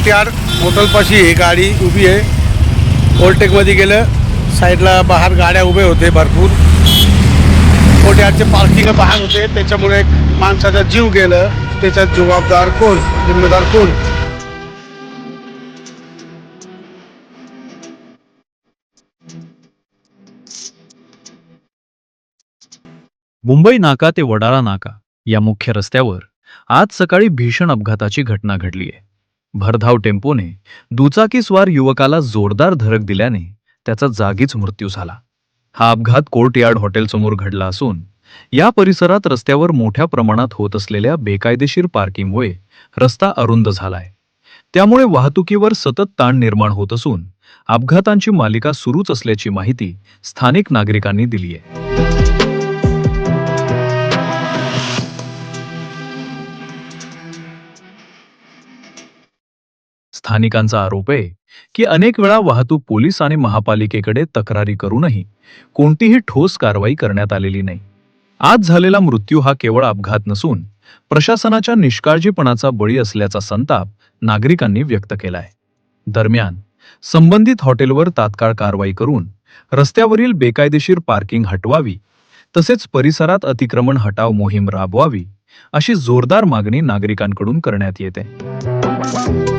Courtyard हॉटेलपाशी ही गाडी उभी आहे। ओव्हरटेकमध्ये गेलं, साईडला बाहेर गाड्या उभे होते भरपूर। कोर्टयार्डचे पार्किंग बाहेर होते, त्याच्यामुळे माणसाचा जीव गेलं। त्याच्यात जबाबदार कोण, जिम्मेदार कोण? मुंबई नाका ते वडाळा नाका या मुख्य रस्त्यावर आज सकाळी भीषण अपघाताची घटना घडली आहे। भरधाव टेम्पोने दुचाकीस्वार युवकाला जोरदार धडक दिल्याने त्याचा जागीच मृत्यू झाला। हा अपघात कोर्टयार्ड हॉटेलसमोर घडला असून या परिसरात रस्त्यावर मोठ्या प्रमाणात होत असलेल्या बेकायदेशीर पार्किंगमुळे रस्ता अरुंद झालाय। त्यामुळे वाहतुकीवर सतत ताण निर्माण होत असून अपघातांची मालिका सुरूच असल्याची माहिती स्थानिक नागरिकांनी दिली आहे। स्थानिकांचा आरोप आहे की अनेक वेळा वाहतूक पोलीस आणि महापालिकेकडे तक्रारी करूनही कोणतीही ठोस कारवाई करण्यात आलेली नाही। आज झालेला मृत्यू हा केवळ अपघात नसून प्रशासनाच्या निष्काळजीपणाचा बळी असल्याचा संताप नागरिकांनी व्यक्त केलाय। दरम्यान संबंधित हॉटेलवर तात्काळ कारवाई करून रस्त्यावरील बेकायदेशीर पार्किंग हटवावी, तसेच परिसरात अतिक्रमण हटाव मोहीम राबवावी, अशी जोरदार मागणी नागरिकांकडून करण्यात येते।